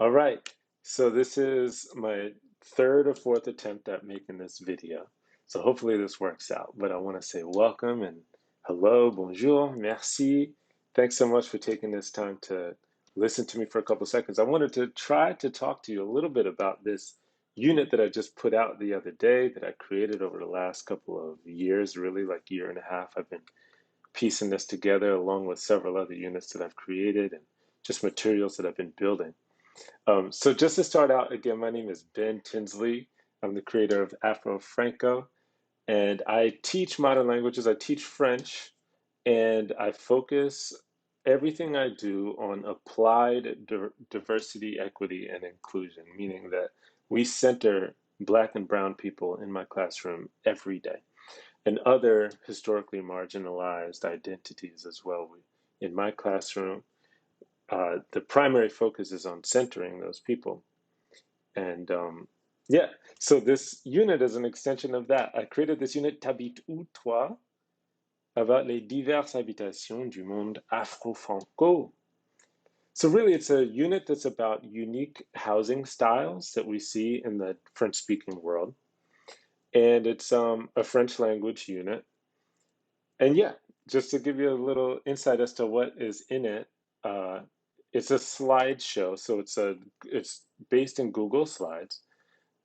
All right, so this is my third or fourth attempt at making this video. So hopefully this works out. But I want to say welcome and hello, bonjour, merci. Thanks so much for taking this time to listen to me for a couple seconds. I wanted to try to talk to you a little bit about this unit that I just put out the other day that I created over the last couple of years, really like year and a half. I've been piecing this together along with several other units that I've created and just materials that I've been building. So just to start out, again, my name is Ben Tinsley. I'm the creator of Afro Franco, and I teach modern languages. I teach French, and I focus everything I do on applied diversity, equity, and inclusion, meaning that we center Black and Brown people in my classroom every day, and other historically marginalized identities as well. In my classroom, the primary focus is on centering those people. And yeah, so this unit is an extension of that. I created this unit, T'habites où toi? About les diverses habitations du monde afro-franco. So really, it's a unit that's about unique housing styles that we see in the French-speaking world. And it's a French language unit. And yeah, just to give you a little insight as to what is in it, uh, it's a slideshow. So it's based in Google Slides,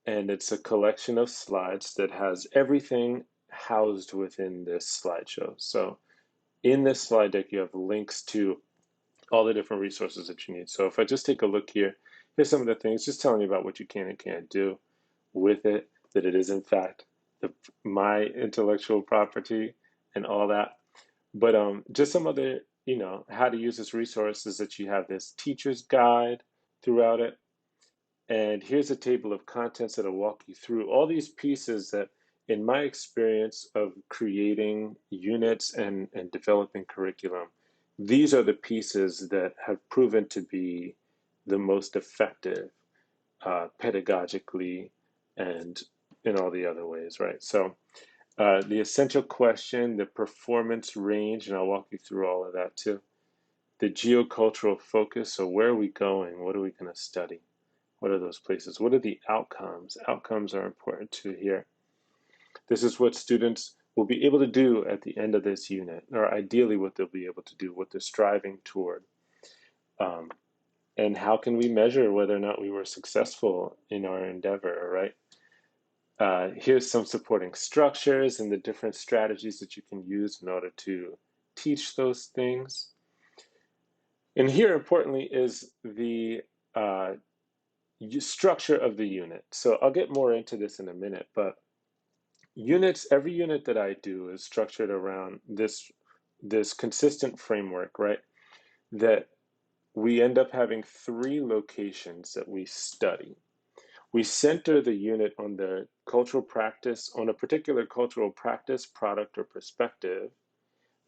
and it's a collection of slides that has everything housed within this slideshow. So in this slide deck, you have links to all the different resources that you need. So if I just take a look here, here's some of the things, just telling you about what you can and can't do with it, that it is in fact my intellectual property and all that. But just some other, how to use this resource is that you have this teacher's guide throughout it. And here's a table of contents that'll walk you through all these pieces that, in my experience of creating units and developing curriculum, these are the pieces that have proven to be the most effective pedagogically and in all the other ways, right? So the essential question, the performance range, and I'll walk you through all of that too. The geocultural focus, so where are we going? What are we going to study? What are those places? What are the outcomes? Outcomes are important too here. This is what students will be able to do at the end of this unit, or ideally what they'll be able to do, what they're striving toward. And how can we measure whether or not we were successful in our endeavor, right? Here's some supporting structures and the different strategies that you can use in order to teach those things. And here, importantly, is the structure of the unit. So I'll get more into this in a minute, but every unit that I do is structured around this consistent framework, right? That we end up having three locations that we study. We center the unit on the cultural practice, on a particular cultural practice, product, or perspective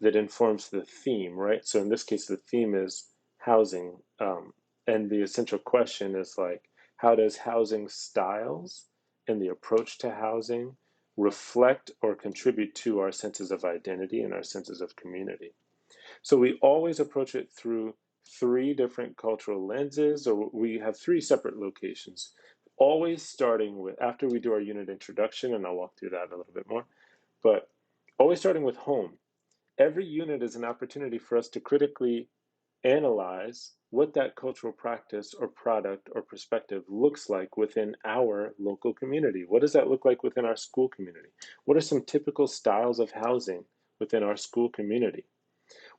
that informs the theme, right? So in this case, the theme is housing. And the essential question is like, how does housing styles and the approach to housing reflect or contribute to our senses of identity and our senses of community? So we always approach it through three different cultural lenses, or we have three separate locations, always starting with, after we do our unit introduction, and I'll walk through that a little bit more, but always starting with home. Every unit is an opportunity for us to critically analyze what that cultural practice or product or perspective looks like within our local community. What does that look like within our school community? What are some typical styles of housing within our school community?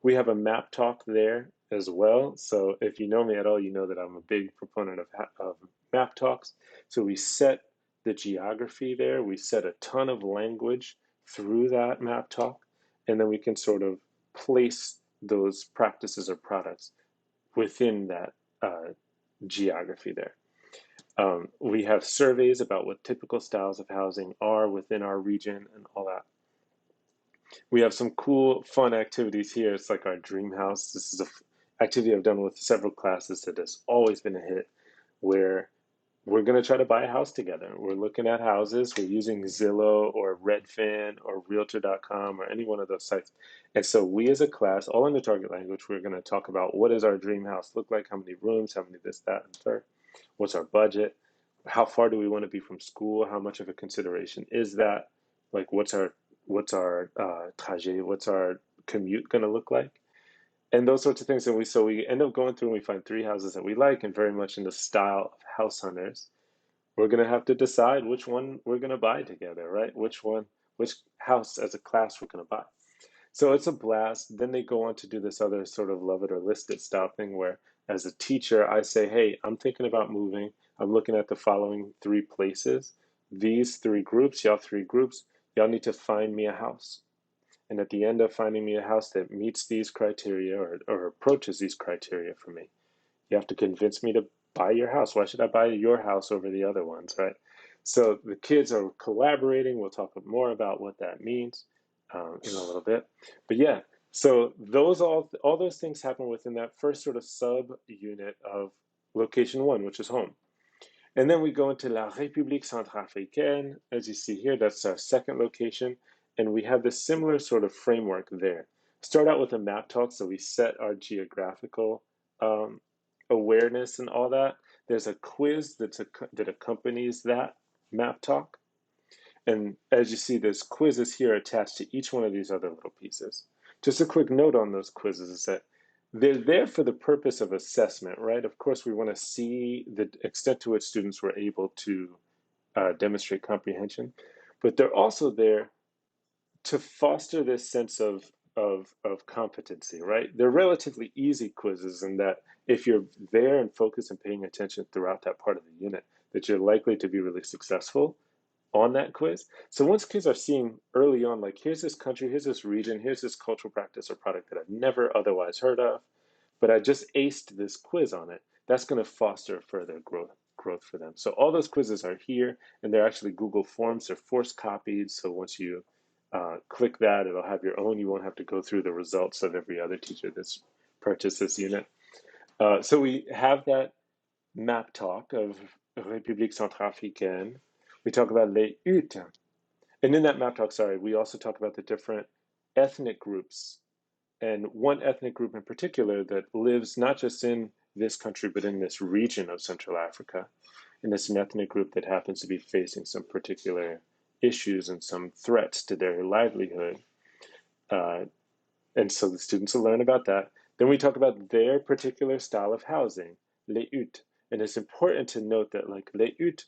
We have a map talk there as well. So if you know me at all, you know that I'm a big proponent of map talks. So we set the geography there. We set a ton of language through that map talk, and then we can sort of place those practices or products within that geography there. We have surveys about what typical styles of housing are within our region and all that. We have some cool, fun activities here. It's like our dream house. This is an activity I've done with several classes that has always been a hit, where we're going to try to buy a house together. We're looking at houses. We're using Zillow or Redfin or Realtor.com or any one of those sites. And so we as a class, all in the target language, we're going to talk about what does our dream house look like, how many rooms, how many this, that, and third. What's our budget? How far do we want to be from school? How much of a consideration is that? Like, what's our trajet? What's our commute going to look like? And those sorts of things. And we end up going through and we find three houses that we like and very much in the style of house hunters. We're going to have to decide which one we're going to buy together, right? Which house as a class we're going to buy. So it's a blast. Then they go on to do this other sort of love it or list it style thing where, as a teacher, I say, hey, I'm thinking about moving. I'm looking at the following three places. These three groups, y'all need to find me a house. And at the end of finding me a house that meets these criteria or approaches these criteria for me, you have to convince me to buy your house. Why should I buy your house over the other ones, right? So the kids are collaborating. We'll talk more about what that means in a little bit. But yeah, so all those things happen within that first sort of sub unit of location one, which is home. And then we go into La République Centrafricaine. As you see here, that's our second location. And we have this similar sort of framework there. Start out with a map talk, so we set our geographical um, awareness and all that. There's a quiz that accompanies that map talk. And as you see, there's quizzes here attached to each one of these other little pieces. Just a quick note on those quizzes is that they're there for the purpose of assessment, right? Of course, we want to see the extent to which students were able to demonstrate comprehension, but they're also there to foster this sense of competency, right? They're relatively easy quizzes in that if you're there and focused and paying attention throughout that part of the unit, that you're likely to be really successful on that quiz. So once kids are seeing early on, like, here's this country, here's this region, here's this cultural practice or product that I've never otherwise heard of, but I just aced this quiz on it, that's going to foster further growth for them. So all those quizzes are here, and they're actually Google Forms. They're force copied. So once you click that, it'll have your own. You won't have to go through the results of every other teacher that's purchased this unit. So we have that map talk of République Centrafricaine. We talk about les huttes. And in that map talk, sorry, we also talk about the different ethnic groups, and one ethnic group in particular that lives not just in this country, but in this region of Central Africa. And it's an ethnic group that happens to be facing some particular issues and some threats to their livelihood. Uh, and so the students will learn about that. Then we talk about their particular style of housing, les huttes. And it's important to note that, like, les huttes,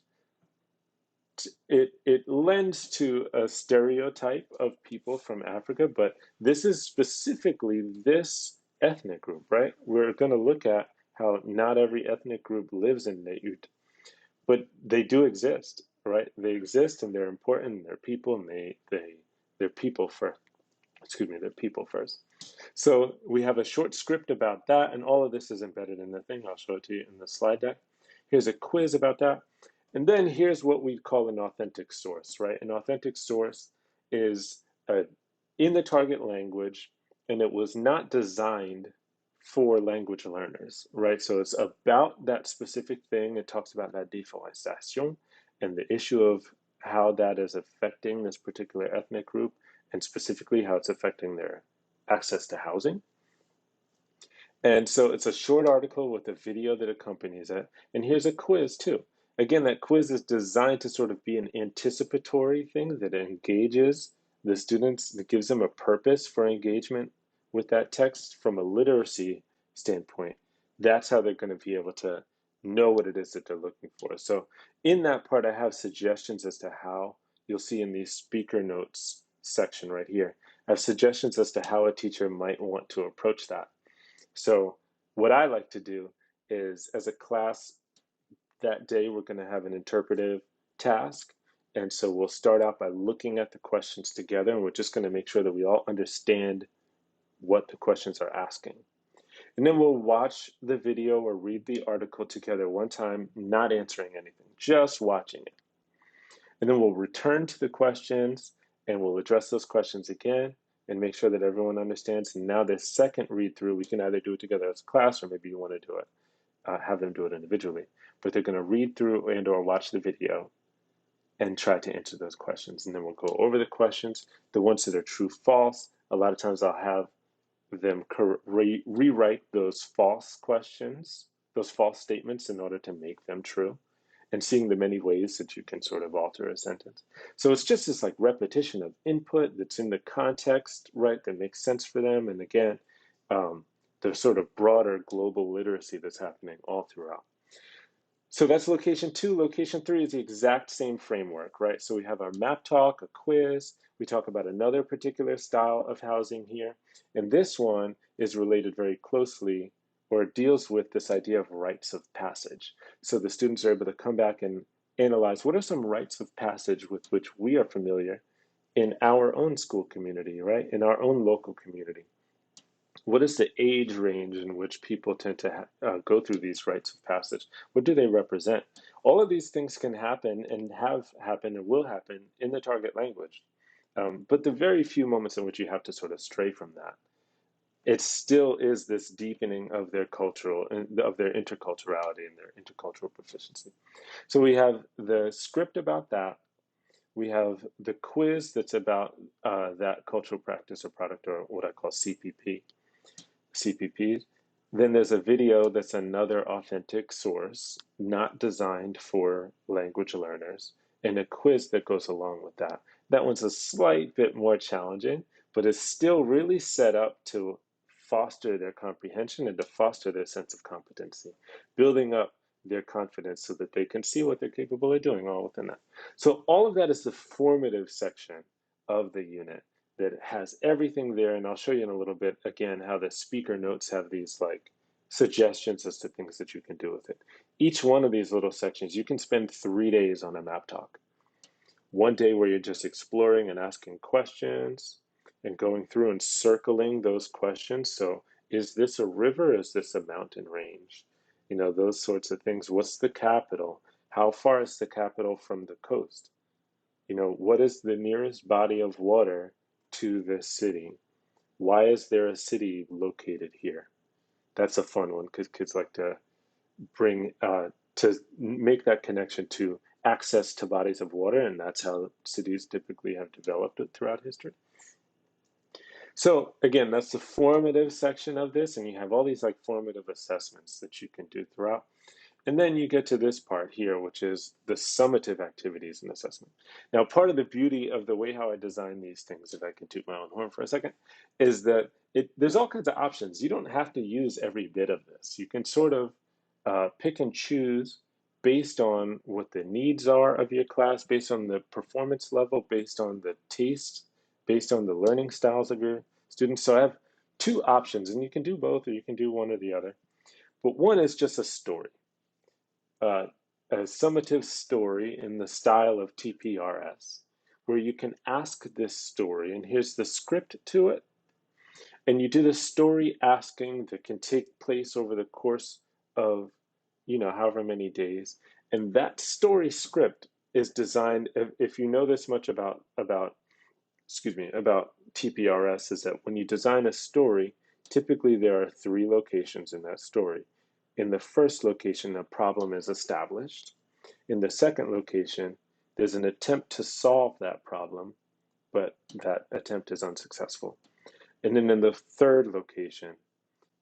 it lends to a stereotype of people from Africa, but this is specifically this ethnic group, right? We're going to look at how not every ethnic group lives in les huttes, but they do exist, right? They exist and they're important. And they're people, and they're people first. Excuse me, they're people first. So we have a short script about that, and all of this is embedded in the thing. I'll show it to you in the slide deck. Here's a quiz about that. And then here's what we call an authentic source, right? An authentic source is in the target language, and it was not designed for language learners, right? So it's about that specific thing. It talks about la déforestation and the issue of how that is affecting this particular ethnic group, and specifically how it's affecting their access to housing. And so it's a short article with a video that accompanies it. And here's a quiz too. Again, that quiz is designed to sort of be an anticipatory thing that engages the students, that gives them a purpose for engagement with that text from a literacy standpoint. That's how they're going to be able to know what it is that they're looking for. So in that part, I have suggestions as to how, you'll see in these speaker notes section right here, I have suggestions as to how a teacher might want to approach that. So what I like to do is, as a class that day, we're going to have an interpretive task. And so we'll start out by looking at the questions together, and we're just going to make sure that we all understand what the questions are asking. And then we'll watch the video or read the article together one time, not answering anything, just watching it. And then we'll return to the questions and we'll address those questions again and make sure that everyone understands. And now the second read through, we can either do it together as a class, or maybe you want to do it, have them do it individually. But they're going to read through and or watch the video and try to answer those questions. And then we'll go over the questions, the ones that are true, false. A lot of times I'll have them rewrite those false questions those false statements in order to make them true, and seeing the many ways that you can sort of alter a sentence. So it's just this like repetition of input that's in the context, right, that makes sense for them. And again, the sort of broader global literacy that's happening all throughout. So that's location 2. Location 3 is the exact same framework, right? So we have our map talk, a quiz. We talk about another particular style of housing here. And this one is related very closely, or it deals with this idea of rites of passage. So the students are able to come back and analyze what are some rites of passage with which we are familiar in our own school community, right? In our own local community. What is the age range in which people tend to go through these rites of passage? What do they represent? All of these things can happen and have happened and will happen in the target language. But the very few moments in which you have to sort of stray from that, it still is this deepening of their cultural and of their interculturality and their intercultural proficiency. So we have the script about that. We have the quiz that's about that cultural practice or product, or what I call CPPs. Then there's a video that's another authentic source, not designed for language learners, and a quiz that goes along with that. That one's a slight bit more challenging, but it's still really set up to foster their comprehension and to foster their sense of competency, building up their confidence so that they can see what they're capable of doing all within that. So all of that is the formative section of the unit that has everything there. And I'll show you in a little bit, again, how the speaker notes have these like suggestions as to things that you can do with it. Each one of these little sections, you can spend 3 days on a map talk. One day where you're just exploring and asking questions and going through and circling those questions. So is this a river? Is this a mountain range? You know, those sorts of things. What's the capital? How far is the capital from the coast? You know, what is the nearest body of water to this city? Why is there a city located here? That's a fun one because kids like to bring to make that connection to access to bodies of water, and that's how cities typically have developed it throughout history. So again, that's the formative section of this, and you have all these like formative assessments that you can do throughout. And then you get to this part here, which is the summative activities and assessment. Now, part of the beauty of the way how I design these things, if I can toot my own horn for a second, is that there's all kinds of options. You don't have to use every bit of this. You can sort of pick and choose based on what the needs are of your class, based on the performance level, based on the taste, based on the learning styles of your students. So I have 2 options, and you can do both, or you can do one or the other. But one is just a story. A summative story in the style of TPRS, where you can ask this story, and here's the script to it. And you do the story asking that can take place over the course of, you know, however many days. And that story script is designed, if you know this much about TPRS, is that when you design a story, typically there are 3 locations in that story. In the first location, a problem is established. In the second location, there's an attempt to solve that problem, but that attempt is unsuccessful. And then in the third location,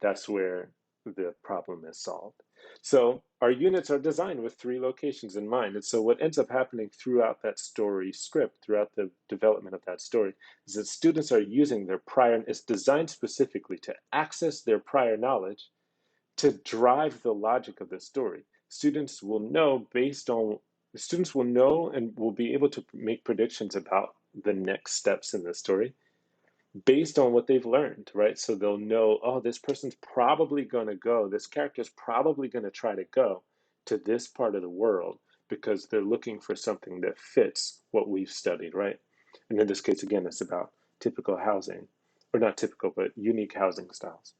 that's where the problem is solved. So our units are designed with 3 locations in mind. And so what ends up happening throughout that story script, throughout the development of that story, is that students are using their prior, it's designed specifically to access their prior knowledge to drive the logic of the story. Students will know and will be able to make predictions about the next steps in the story based on what they've learned, right? So they'll know, oh, this person's probably going to go, this character's probably going to try to go to this part of the world because they're looking for something that fits what we've studied, right? And in this case, again, it's about typical housing, or not typical, but unique housing styles.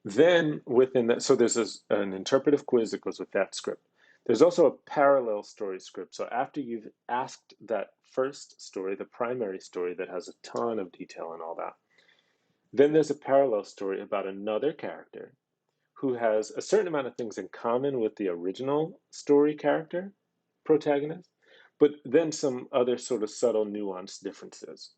Then within that, so there's an interpretive quiz that goes with that script. There's also a parallel story script. So after you've asked that first story, the primary story that has a ton of detail and all that, then there's a parallel story about another character who has a certain amount of things in common with the original story character, protagonist, but then some other sort of subtle nuanced differences.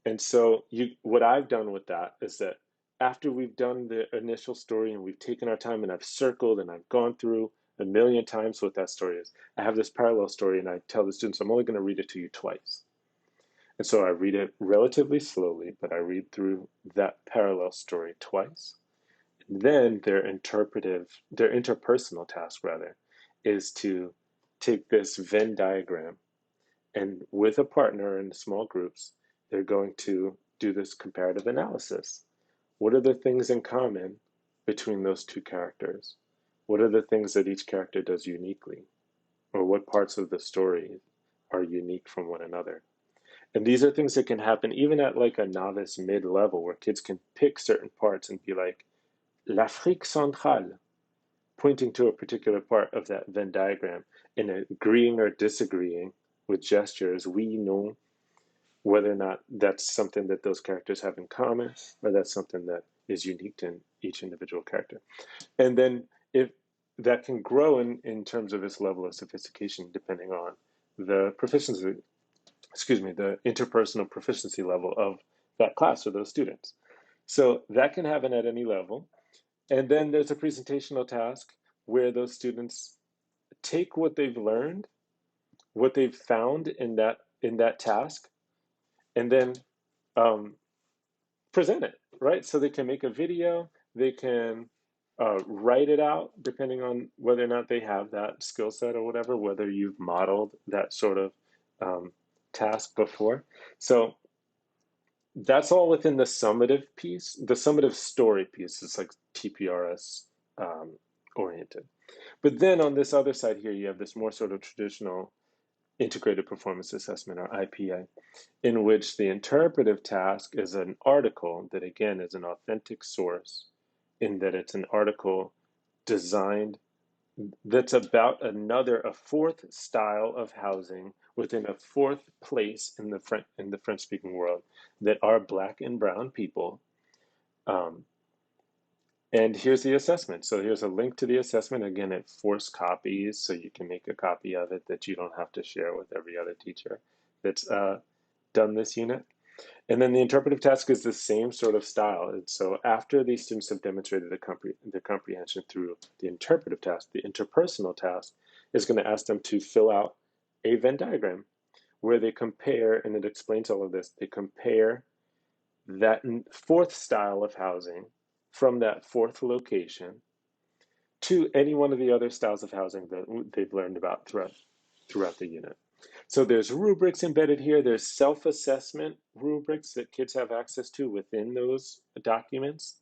And so what I've done with that is that after we've done the initial story and we've taken our time and I've circled and I've gone through a million times what that story is, I have this parallel story and I tell the students, I'm only going to read it to you twice. And so I read it relatively slowly, but I read through that parallel story twice. Then their interpersonal task rather, is to take this Venn diagram and with a partner in small groups, they're going to do this comparative analysis. What are the things in common between those two characters? What are the things that each character does uniquely? Or what parts of the story are unique from one another? And these are things that can happen even at like a novice mid-level where kids can pick certain parts and be like, l'Afrique centrale, pointing to a particular part of that Venn diagram and agreeing or disagreeing with gestures, oui, non, whether or not that's something that those characters have in common or that's something that is unique to each individual character. And then if that can grow in terms of its level of sophistication depending on the proficiency, the interpersonal proficiency level of that class or those students. So that can happen at any level. And then there's a presentational task where those students take what they've learned, what they've found in that task, and then um, present it, right? So they can make a video, they can write it out, depending on whether or not they have that skill set or whatever, whether you've modeled that sort of task before. So that's all within the summative piece. The summative story piece is like TPRS oriented. But then on this other side here, you have this more sort of traditional integrated performance assessment or IPA, in which the interpretive task is an article that again is an authentic source in that it's an article designed that's about a fourth style of housing within a fourth place in the French speaking world that are Black and brown people. Um, and here's the assessment. So here's a link to the assessment. Again, it forced copies, so you can make a copy of it that you don't have to share with every other teacher that's done this unit. And then the interpretive task is the same sort of style. And so after these students have demonstrated the comprehension through the interpretive task, the interpersonal task is going to ask them to fill out a Venn diagram where they compare, and it explains all of this, they compare that fourth style of housing from that fourth location to any one of the other styles of housing that they've learned about throughout the unit. So there's rubrics embedded here. There's self-assessment rubrics that kids have access to within those documents.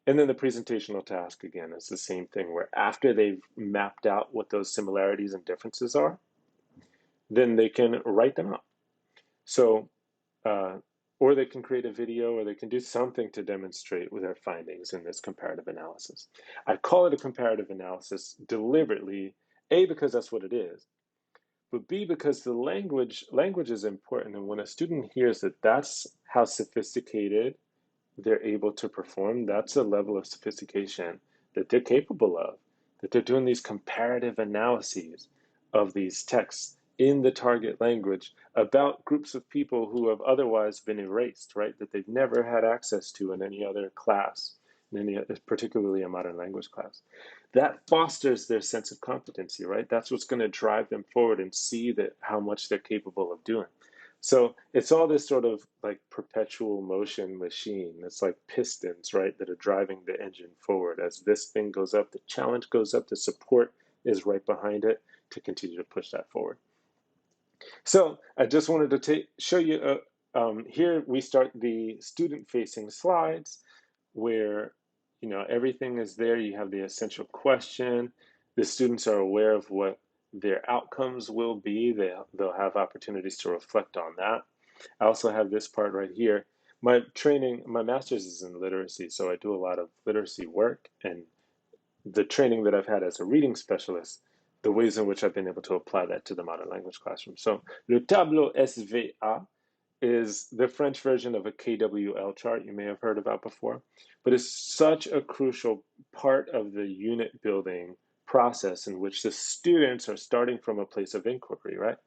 And then the presentational task, again, is the same thing where after they've mapped out what those similarities and differences are, then they can write them out. So, or they can create a video or they can do something to demonstrate their findings in this comparative analysis. I call it a comparative analysis deliberately, A, because that's what it is, but B, because the language is important. And when a student hears that that's how sophisticated they're able to perform, that's a level of sophistication that they're capable of, that they're doing these comparative analyses of these texts in the target language about groups of people who have otherwise been erased, right? That they've never had access to in any other class, particularly a modern language class. That fosters their sense of competency, right? That's what's going to drive them forward and see that how much they're capable of doing. So it's all this sort of like perpetual motion machine. It's like pistons, right, that are driving the engine forward. As this thing goes up, the challenge goes up, the support is right behind it to continue to push that forward. So I just wanted to show you, here we start the student-facing slides where, everything is there. You have the essential question. The students are aware of what their outcomes will be. They'll have opportunities to reflect on that. I also have this part right here. My master's is in literacy, so I do a lot of literacy work, and the training that I've had as a reading specialist, the ways in which I've been able to apply that to the modern language classroom. So le tableau SVA is the French version of a KWL chart you may have heard about before, but it's such a crucial part of the unit building process in which the students are starting from a place of inquiry, right?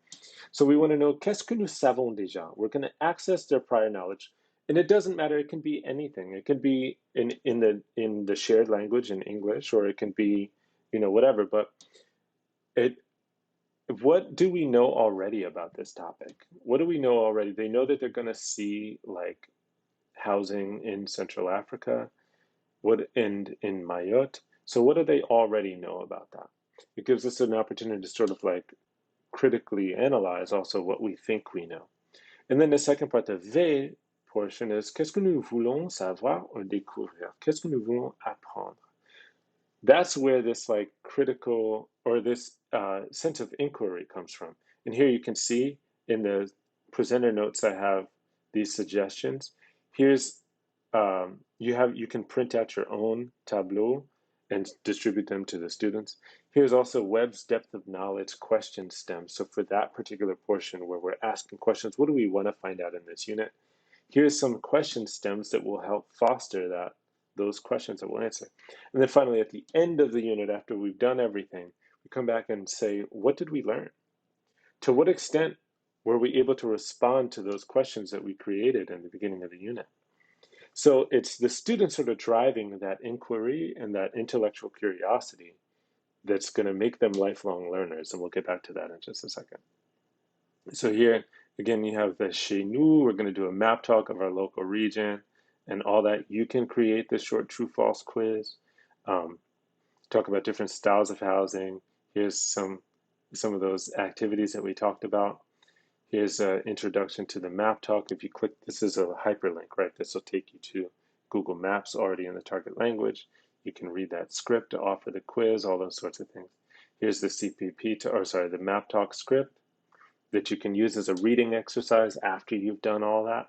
So we want to know, qu'est-ce que nous savons déjà? We're going to access their prior knowledge And it doesn't matter, it can be anything. It can be in the shared language in English, or it can be, whatever. But it what do we know already about this topic? What do we know already? They know that they're going to see like housing in Central Africa, what and in Mayotte. So what do they already know about that? It gives us an opportunity to sort of like critically analyze also what we think we know. And then the second part, the V portion, is qu'est-ce que nous voulons savoir ou découvrir? Qu'est-ce que nous voulons apprendre? That's where this like critical or this sense of inquiry comes from. And here you can see in the presenter notes I have these suggestions. Here's you can print out your own tableau and distribute them to the students. Here's also Webb's depth of knowledge question stem. So for that particular portion where we're asking questions, what do we want to find out in this unit? Here's some question stems that will help foster those questions that we'll answer. And then finally, at the end of the unit, after we've done everything, we come back and say, what did we learn? To what extent were we able to respond to those questions that we created in the beginning of the unit? So it's the students sort of driving that inquiry and that intellectual curiosity that's going to make them lifelong learners. And we'll get back to that in just a second. So here, again, you have the chez nous. We're going to do a map talk of our local region and all that. You can create the short true-false quiz. Talk about different styles of housing. Here's some of those activities that we talked about. Here's an introduction to the map talk. If you click, this is a hyperlink, right? This will take you to Google Maps already in the target language. You can read that script to offer the quiz, all those sorts of things. Here's the the map talk script that you can use as a reading exercise after you've done all that.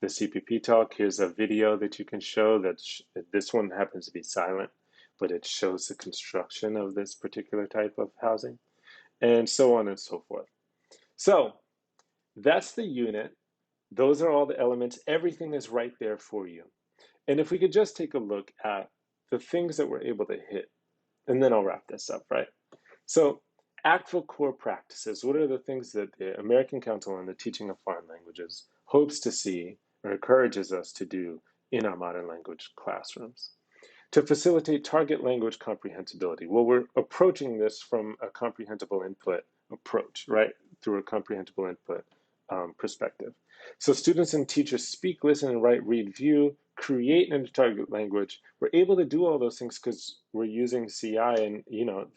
The CPP talk, here's a video that you can show this one happens to be silent, but it shows the construction of this particular type of housing, and so on and so forth. So that's the unit. Those are all the elements. Everything is right there for you. And if we could just take a look at the things that we're able to hit, and then I'll wrap this up, right? So ACTFL core practices, what are the things that the American Council on the Teaching of Foreign Languages hopes to see or encourages us to do in our modern language classrooms? To facilitate target language comprehensibility, well, we're approaching this from a comprehensible input approach, right? Through a comprehensible input perspective. So students and teachers speak, listen, and write, read, view, create in a target language. We're able to do all those things because we're using CI and,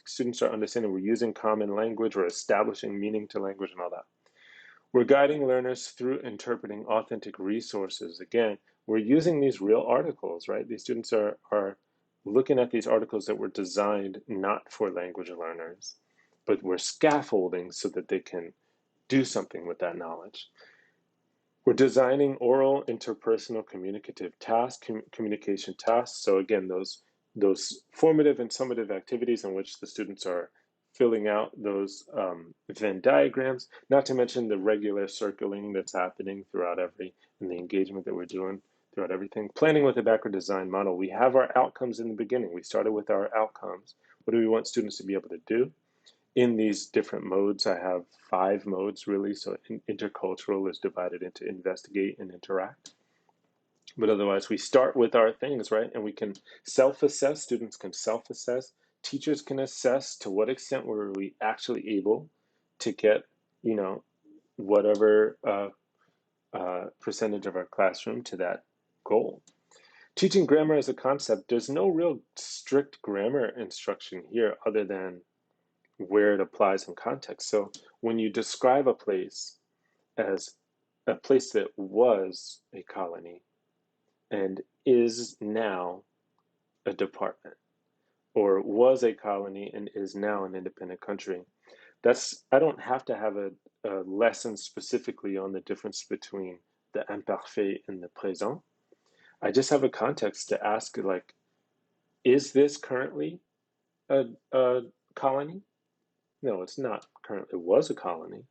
students are understanding we're using common language, we're establishing meaning to language and all that. We're guiding learners through interpreting authentic resources. Again, we're using these real articles, right? These students are looking at these articles that were designed not for language learners, but we're scaffolding so that they can do something with that knowledge. We're designing oral, interpersonal, communicative tasks, communication tasks. So again, those formative and summative activities in which the students are filling out those Venn diagrams, not to mention the regular circling that's happening throughout and the engagement that we're doing throughout everything. Planning with a backward design model. We have our outcomes in the beginning. We started with our outcomes. What do we want students to be able to do? In these different modes, I have 5 modes really. So intercultural is divided into investigate and interact. But otherwise, we start with our things, right? And we can self-assess. Students can self-assess. Teachers can assess to what extent were we actually able to get, whatever percentage of our classroom to that goal. Teaching grammar as a concept, there's no real strict grammar instruction here other than where it applies in context. So when you describe a place as a place that was a colony and is now a department, or was a colony and is now an independent country, I don't have to have a lesson specifically on the difference between the imparfait and the présent. I just have a context to ask, like, is this currently a colony? No, it's not currently. It was a colony.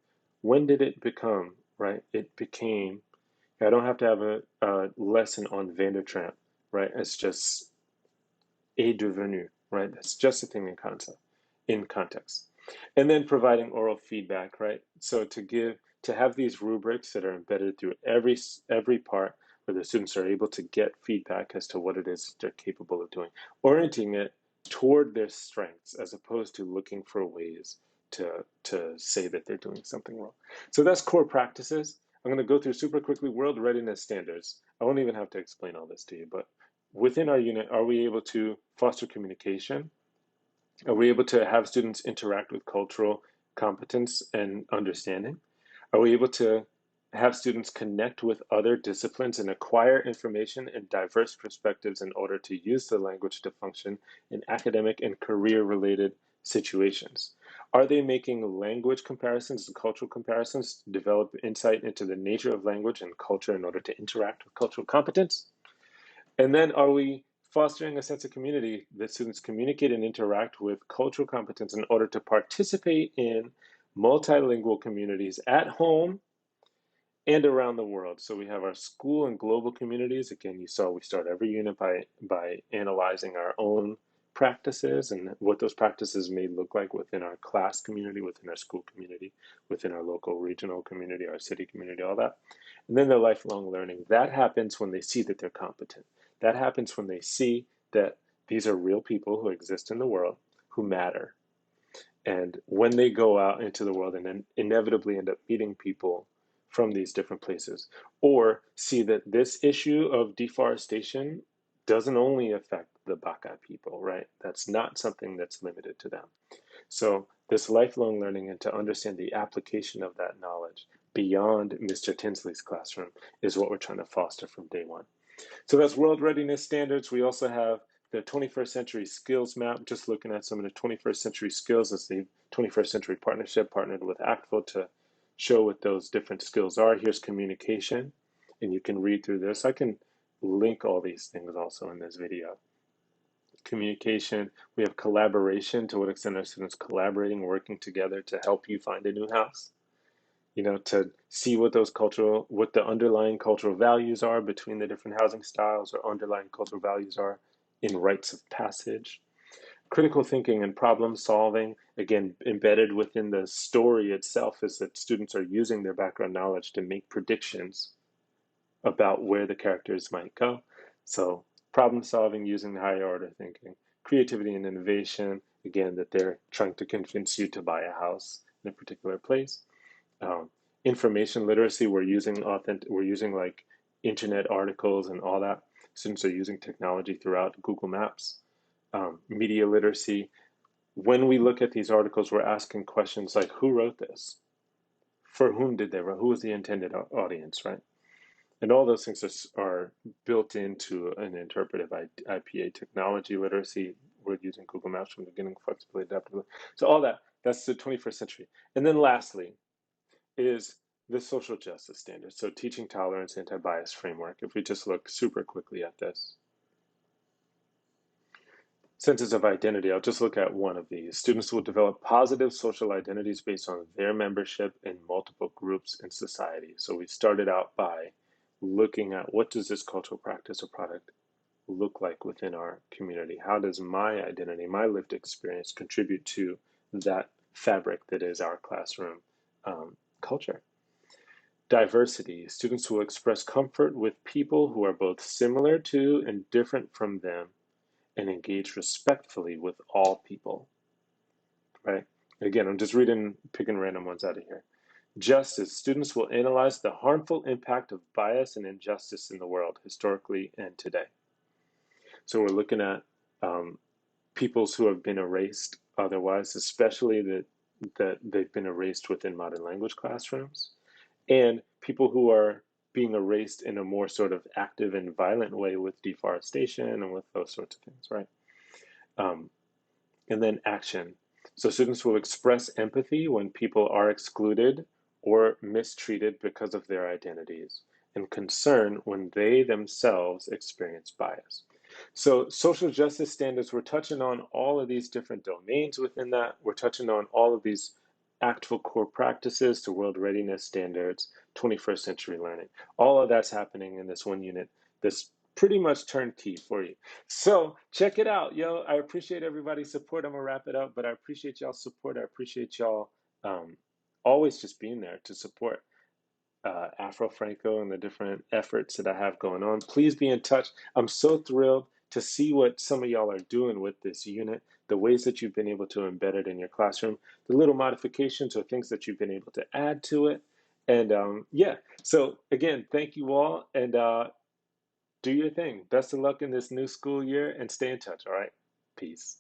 When did it become, right? It became, I don't have to have a lesson on Vandertramp, right? It's just est devenu, right? That's just a thing in context. And then providing oral feedback, right? So to have these rubrics that are embedded through every part, where the students are able to get feedback as to what it is they're capable of doing, orienting it toward their strengths as opposed to looking for ways to say that they're doing something wrong. So that's core practices. I'm going to go through super quickly world readiness standards. I won't even have to explain all this to you, but within our unit, are we able to foster communication? Are we able to have students interact with cultural competence and understanding? Are we able to have students connect with other disciplines and acquire information and diverse perspectives in order to use the language to function in academic and career-related situations? Are they making language comparisons and cultural comparisons to develop insight into the nature of language and culture in order to interact with cultural competence? And then are we fostering a sense of community that students communicate and interact with cultural competence in order to participate in multilingual communities at home and around the world? So we have our school and global communities. Again, you saw we start every unit by analyzing our own practices and what those practices may look like within our class community, within our school community, within our local regional community, our city community, all that. And then the lifelong learning. That happens when they see that they're competent. That happens when they see that these are real people who exist in the world who matter. And when they go out into the world and then inevitably end up meeting people from these different places, or see that this issue of deforestation doesn't only affect the Baka people, right? That's not something that's limited to them. So this lifelong learning and to understand the application of that knowledge beyond Mr. Tinsley's classroom is what we're trying to foster from day one. So that's world readiness standards. We also have the 21st century skills map, just looking at some of the 21st century skills as the 21st century partnership partnered with ACTFL to show what those different skills are. Here's communication, and you can read through this. I can link all these things also in this video. Communication, we have collaboration, to what extent are students collaborating, working together to help you find a new house? To see what the underlying cultural values are between the different housing styles, or underlying cultural values are in rites of passage. Critical thinking and problem solving, again, embedded within the story itself, is that students are using their background knowledge to make predictions about where the characters might go. So problem solving using the higher order thinking. Creativity and innovation, again, that they're trying to convince you to buy a house in a particular place. Information literacy, we're using like internet articles and all that. Students are using technology throughout Google Maps. Media literacy, when we look at these articles, we're asking questions like, who wrote this? For whom did they write? Who was the intended audience, right? And all those things are built into an interpretive IPA. Technology literacy, we're using Google Maps from the beginning, flexibility, adaptability. So all that's the 21st century. And then lastly is the social justice standards. So teaching tolerance, anti-bias framework. If we just look super quickly at this. Senses of identity, I'll just look at one of these. Students will develop positive social identities based on their membership in multiple groups in society. So we started out by looking at, what does this cultural practice or product look like within our community? How does my identity, my lived experience, contribute to that fabric that is our classroom culture? Diversity, students will express comfort with people who are both similar to and different from them, and engage respectfully with all people, right? Again, I'm just picking random ones out of here. Justice, students will analyze the harmful impact of bias and injustice in the world, historically and today. So we're looking at peoples who have been erased otherwise, especially that they've been erased within modern language classrooms, and people who are being erased in a more sort of active and violent way with deforestation and with those sorts of things, right? And then action. So students will express empathy when people are excluded or mistreated because of their identities, and concern when they themselves experience bias. So social justice standards, we're touching on all of these different domains within that. We're touching on all of these ACTFL core practices to world readiness standards, 21st century learning. All of that's happening in this one unit, this pretty much turnkey for you. So check it out, yo. I appreciate everybody's support. I'm gonna wrap it up, but I appreciate y'all's support. I appreciate y'all always just being there to support. Afro-Franco and the different efforts that I have going on. Please be in touch. I'm so thrilled to see what some of y'all are doing with this unit, the ways that you've been able to embed it in your classroom, the little modifications or things that you've been able to add to it. And yeah, so again, thank you all, and do your thing. Best of luck in this new school year, and stay in touch, all right? Peace.